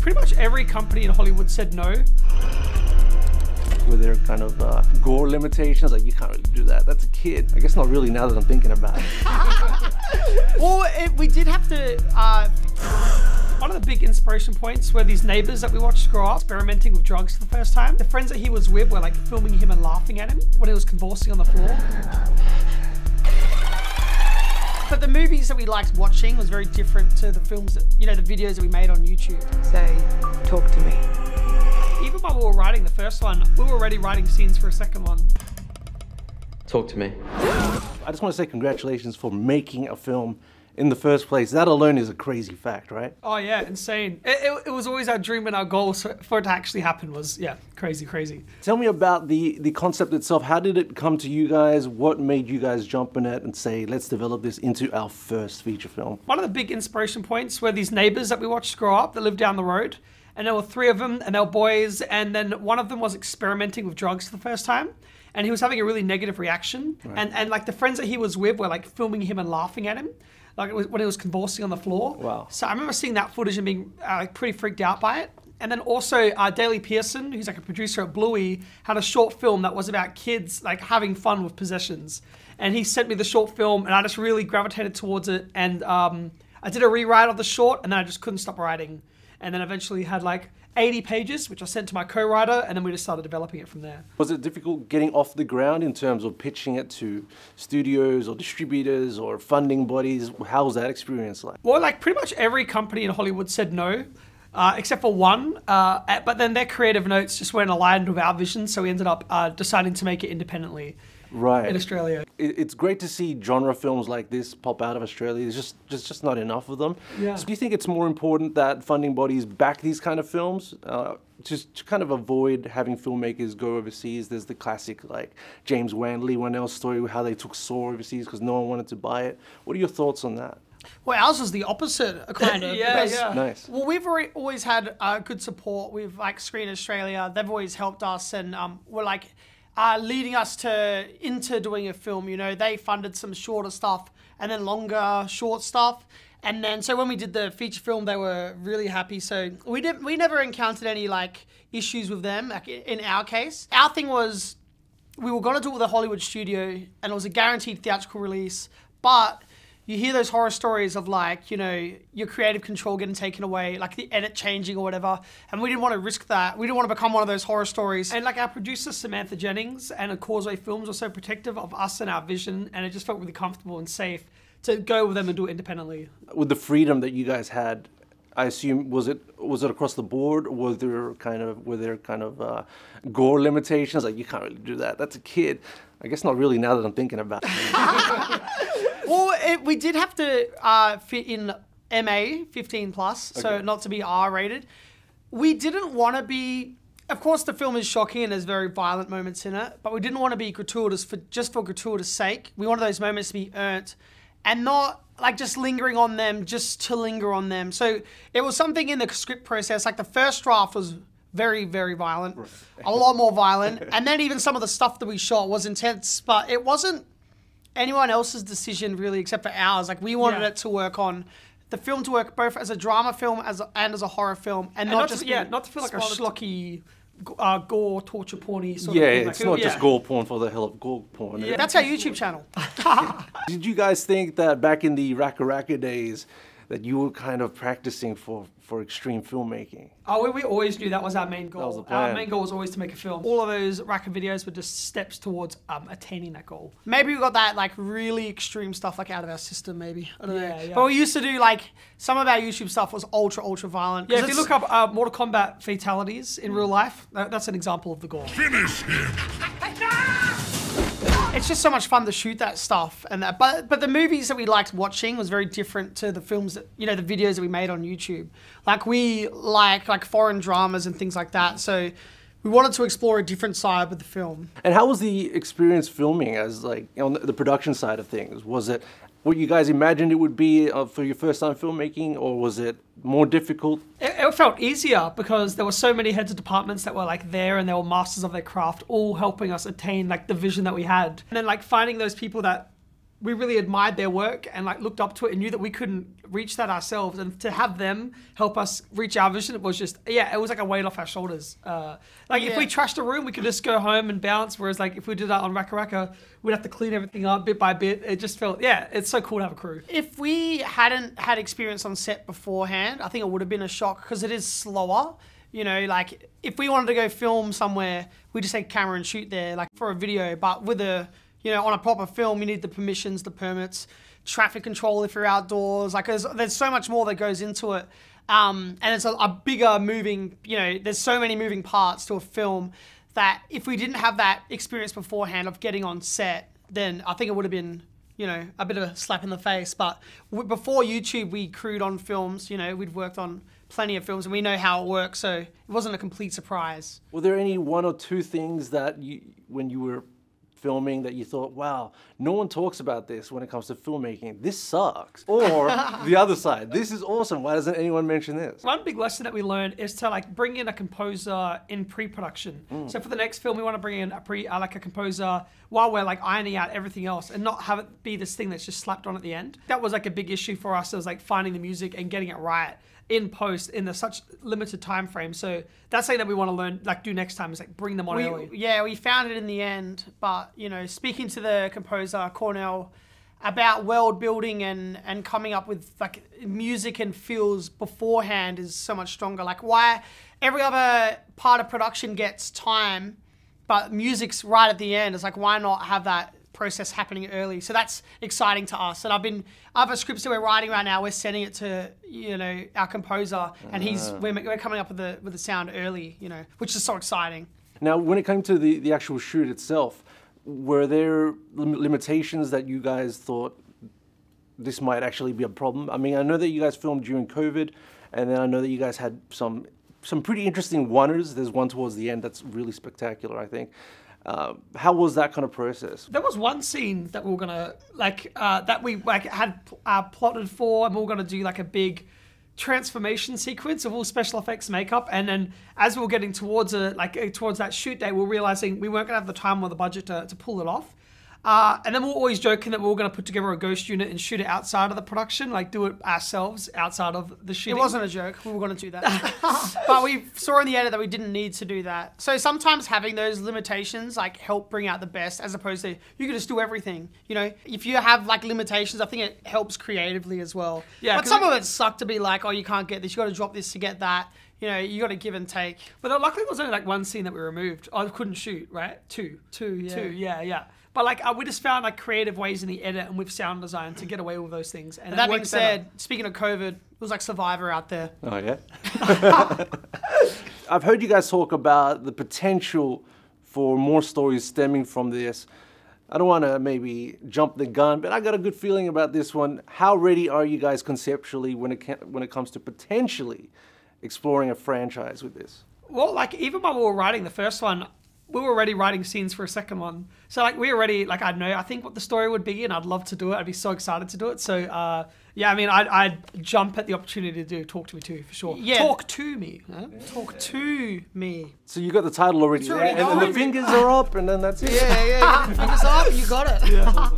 Pretty much every company in Hollywood said no. Were there kind of gore limitations? Like, you can't really do that. That's a kid. I guess not really now that I'm thinking about it. Well, we did have to... One of the big inspiration points were these neighbors that we watched grow up, experimenting with drugs for the first time. The friends that he was with were like filming him and laughing at him when he was convulsing on the floor. But the movies that we liked watching was very different to the films that, you know, the videos that we made on YouTube. Say, talk to me. Even while we were writing the first one, we were already writing scenes for a second one. Talk to me. I just want to say congratulations for making a film in the first place. That alone is a crazy fact, right? Oh yeah, insane. It was always our dream and our goal, so for it to actually happen was, yeah, crazy, crazy. Tell me about the concept itself. How did it come to you guys? What made you guys jump in it and say, let's develop this into our first feature film? One of the big inspiration points were these neighbors that we watched grow up that lived down the road. And there were three of them, and they were boys, and then one of them was experimenting with drugs for the first time. And he was having a really negative reaction. Right. And like the friends that he was with were like filming him and laughing at him. Like when he was convulsing on the floor. Wow. So I remember seeing that footage and being like pretty freaked out by it. And then also Daley Pearson, who's like a producer at Bluey, had a short film that was about kids like having fun with possessions. And he sent me the short film and I just really gravitated towards it. And I did a rewrite of the short and then I just couldn't stop writing. And then eventually had like 80 pages, which I sent to my co-writer, and then we just started developing it from there. Was it difficult getting off the ground in terms of pitching it to studios or distributors or funding bodies? How was that experience like? Well, like pretty much every company in Hollywood said no, except for one. But then their creative notes just weren't aligned with our vision, so we ended up deciding to make it independently. Right. In Australia. It's great to see genre films like this pop out of Australia. There's just not enough of them. Yeah. So do you think it's more important that funding bodies back these kind of films? Just to kind of avoid having filmmakers go overseas. There's the classic like James Wan, Lee Whannell's story, how they took Saw overseas because no one wanted to buy it. What are your thoughts on that? Well, ours was the opposite, kind of. Yeah. Nice. Well, we've always had good support with like Screen Australia. They've always helped us and we're like... leading us into doing a film, you know, they funded some shorter stuff and then longer short stuff. And then, so when we did the feature film, they were really happy. So we never encountered any like issues with them, like in our case. Our thing was, we were gonna do it with a Hollywood studio and it was a guaranteed theatrical release, but you hear those horror stories of like, you know, your creative control getting taken away, like the edit changing or whatever. And we didn't want to risk that. We didn't want to become one of those horror stories. And like our producer, Samantha Jennings, and Causeway Films were so protective of us and our vision. And it just felt really comfortable and safe to go with them and do it independently. With the freedom that you guys had, I assume, was it across the board? Were there kind of gore limitations? Like, you can't really do that. That's a kid. I guess not really now that I'm thinking about it. Well, we did have to fit in MA 15 plus, so okay. not to be R rated. We didn't want to be, of course the film is shocking and there's very violent moments in it, but we didn't want to be gratuitous just for gratuitous sake. We wanted those moments to be earned and not like just lingering on them just to linger on them. So it was something in the script process, like the first draft was very, very violent, a lot more violent. And then even some of the stuff that we shot was intense, but it wasn't anyone else's decision really except for ours. Like we wanted it to work on the film to work both as a drama film and as a horror film, and not just not to feel like a schlocky gore torture porny sort yeah, of thing. it's not just gore porn for the hell of gore porn. Yeah, that's our YouTube channel. Did you guys think that back in the RackaRacka days that you were kind of practicing for extreme filmmaking? Oh, we always knew that was our main goal. That was the plan. Our main goal was always to make a film. All of those Racka videos were just steps towards attaining that goal. Maybe we got that like really extreme stuff like out of our system, maybe. I don't know. Yeah. But we used to do like, some of our YouTube stuff was ultra violent. Yeah, if you look up Mortal Kombat fatalities in real life, that's an example of the goal. Finish him! It's just so much fun to shoot that stuff, and but the movies that we liked watching was very different to the films that, you know, the videos that we made on YouTube. Like we like foreign dramas and things like that, so we wanted to explore a different side with the film. And how was the experience filming as like on the production side of things? Was it what you guys imagined it would be for your first time filmmaking, or was it more difficult? It felt easier because there were so many heads of departments that were like there and they were masters of their craft, all helping us attain like the vision that we had. And then like finding those people that we really admired their work and like looked up to it and knew that we couldn't reach that ourselves. And to have them help us reach our vision, it was just, yeah, it was like a weight off our shoulders. If we trashed a room, we could just go home and bounce. Whereas like if we did that on RackaRacka, we'd have to clean everything up bit by bit. It just felt, yeah, it's so cool to have a crew. If we hadn't had experience on set beforehand, I think it would have been a shock because it is slower. You know, like if we wanted to go film somewhere, we just take camera and shoot there, like for a video. But with a, you know, on a proper film, you need the permissions, the permits, traffic control if you're outdoors. Like there's so much more that goes into it. And it's a bigger moving, you know, there's so many moving parts to a film that if we didn't have that experience beforehand of getting on set, then I think it would have been, you know, a bit of a slap in the face. But before YouTube, we crewed on films, you know, we'd worked on plenty of films and we know how it works, so it wasn't a complete surprise. Were there any one or two things that you, when you were filming, that you thought, wow, no one talks about this when it comes to filmmaking, this sucks? Or the other side, this is awesome, why doesn't anyone mention this? One big lesson that we learned is to like bring in a composer in pre-production. So for the next film, we want to bring in a composer while we're like ironing out everything else and not have it be this thing that's just slapped on at the end. That was like a big issue for us. It was like finding the music and getting it right in post in such limited time frame. So that's something that we want to learn, like do next time, is like bring them on early. Yeah, we found it in the end, but you know, speaking to the composer Cornell about world building and coming up with like music and feels beforehand is so much stronger. Like why every other part of production gets time, but music's right at the end. It's like, why not have that process happening early? So that's exciting to us. And other scripts that we're writing right now, we're sending it to, you know, our composer, and we're coming up with the sound early, you know, which is so exciting. Now, when it came to the actual shoot itself, were there limitations that you guys thought this might actually be a problem? I mean, I know that you guys filmed during COVID, and then I know that you guys had some pretty interesting oneers. There's one towards the end that's really spectacular, I think. How was that kind of process? There was one scene that we were gonna that we had plotted for, and we were gonna do like a big transformation sequence of all special effects makeup. And then as we were getting towards towards that shoot day, we were realizing we weren't gonna have the time or the budget to pull it off. And then we were always joking that we were going to put together a ghost unit and shoot it outside of the production, like do it ourselves outside of the shooting. It wasn't a joke. We were going to do that. But we saw in the edit that we didn't need to do that. So sometimes having those limitations like help bring out the best, as opposed to you can just do everything. You know, if you have like limitations, I think it helps creatively as well. Yeah. But some of it sucked to be like, oh, you can't get this. You got to drop this to get that. You know, you got to give and take. But luckily, there was only like one scene that we removed. I couldn't shoot, right? Two, yeah. But like we just found like creative ways in the edit and with sound design to get away with those things. And that being said, speaking of COVID, it was like Survivor out there. Oh yeah. I've heard you guys talk about the potential for more stories stemming from this. I don't want to maybe jump the gun, but I got a good feeling about this one. How ready are you guys conceptually when it comes to potentially exploring a franchise with this? Well, like even while we were writing the first one, we were already writing scenes for a second one. So like we already, like I think what the story would be, and I'd love to do it. I'd be so excited to do it. So yeah, I mean, I'd jump at the opportunity to do Talk to Me Too, for sure. Yeah. Talk to me. Huh? Talk to me. So you got the title already, and the fingers are up, and then that's it. Yeah, fingers up, you got it. Yeah.